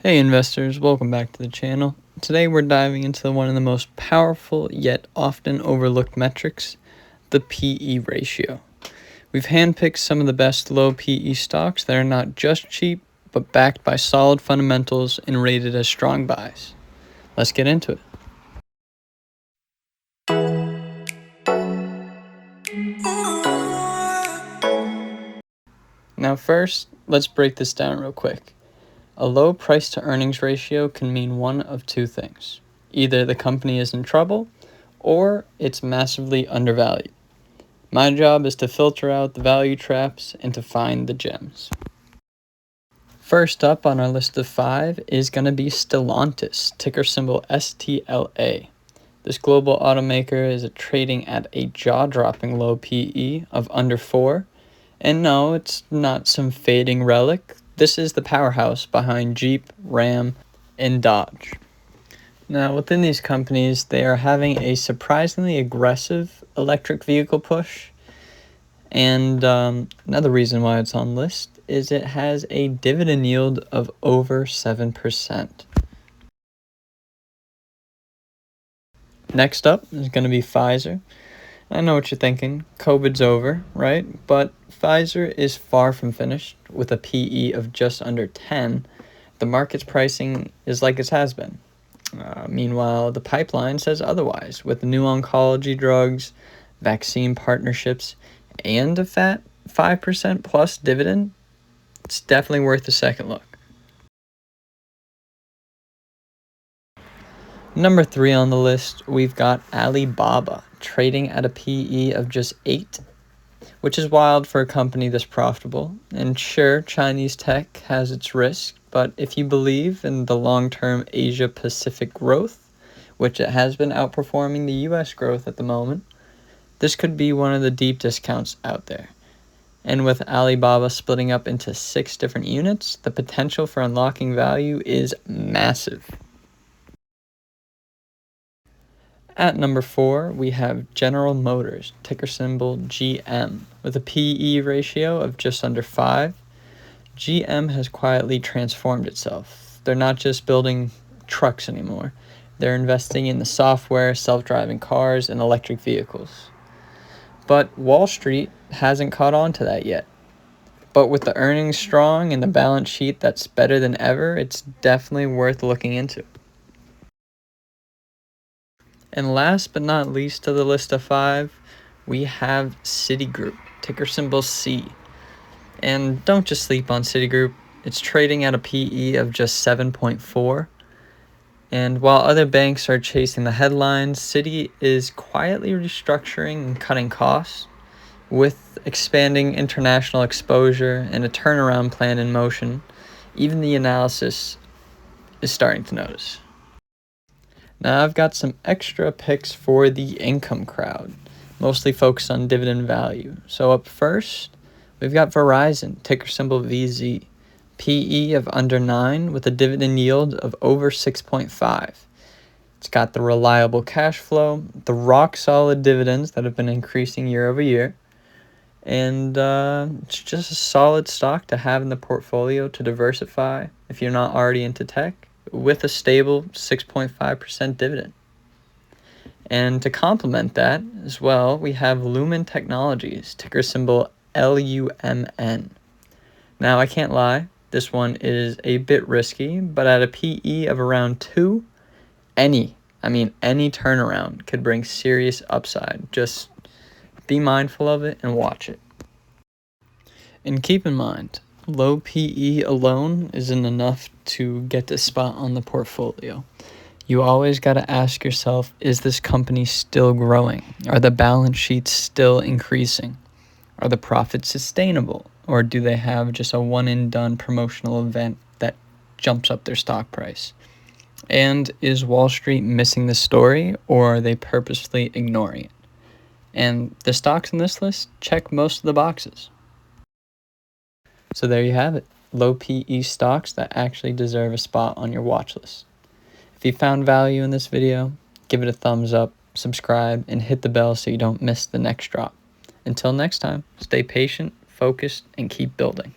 Hey investors, welcome back to the channel. Today we're diving into one of the most powerful yet often overlooked metrics, the PE ratio. We've handpicked some of the best low PE stocks that are not just cheap, but backed by solid fundamentals and rated as strong buys. Let's get into it. Now first, let's break this down real quick. A low price to earnings ratio can mean one of two things. Either the company is in trouble, or it's massively undervalued. My job is to filter out the value traps and to find the gems. First up on our list of 5 is going to be Stellantis, ticker symbol STLA. This global automaker is trading at a jaw-dropping low PE of under 4. And no, it's not some fading relic. This is the powerhouse behind Jeep, Ram, and Dodge. Now, within these companies, they are having a surprisingly aggressive electric vehicle push. And another reason why it's on list is it has a dividend yield of over 7%. Next up is going to be Pfizer. I know what you're thinking. COVID's over, right? But Pfizer is far from finished. With a PE of just under 10, the market's pricing is like it has been. Meanwhile, the pipeline says otherwise. With new oncology drugs, vaccine partnerships, and a fat 5% plus dividend, it's definitely worth a second look. Number 3 on the list, we've got Alibaba, trading at a PE of just 8, which is wild for a company this profitable. And sure, Chinese tech has its risk, but if you believe in the long-term Asia-Pacific growth, which it has been outperforming the US growth at the moment, this could be one of the deep discounts out there. And with Alibaba splitting up into 6 different units, the potential for unlocking value is massive. At number 4, we have General Motors, ticker symbol GM. With a PE ratio of just under 5, GM has quietly transformed itself. They're not just building trucks anymore. They're investing in the software, self-driving cars, and electric vehicles. But Wall Street hasn't caught on to that yet. But with the earnings strong and the balance sheet that's better than ever, it's definitely worth looking into. And last but not least to the list of 5, we have Citigroup, ticker symbol C. And don't just sleep on Citigroup. It's trading at a PE of just 7.4. And while other banks are chasing the headlines, Citi is quietly restructuring and cutting costs. With expanding international exposure and a turnaround plan in motion, even the analysis is starting to notice. Now I've got some extra picks for the income crowd, mostly focused on dividend value. So up first, we've got Verizon, ticker symbol VZ, PE of under 9 with a dividend yield of over 6.5. It's got the reliable cash flow, the rock-solid dividends that have been increasing year over year, and it's just a solid stock to have in the portfolio to diversify if you're not already into tech, with a stable 6.5% dividend. And to complement that as well, we have Lumen Technologies, ticker symbol LUMN. Now, I can't lie, this one is a bit risky, but at a PE of around 2, any turnaround could bring serious upside. Just be mindful of it and watch it. And keep in mind, low PE alone isn't enough to get this spot on the portfolio. You always got to ask yourself, is this company still growing? Are the balance sheets still increasing? Are the profits sustainable? Or do they have just a one-and-done promotional event that jumps up their stock price? And is Wall Street missing the story, or are they purposely ignoring it? And the stocks in this list check most of the boxes. So there you have it, low PE stocks that actually deserve a spot on your watch list. If you found value in this video, give it a thumbs up, subscribe, and hit the bell so you don't miss the next drop. Until next time, stay patient, focused, and keep building.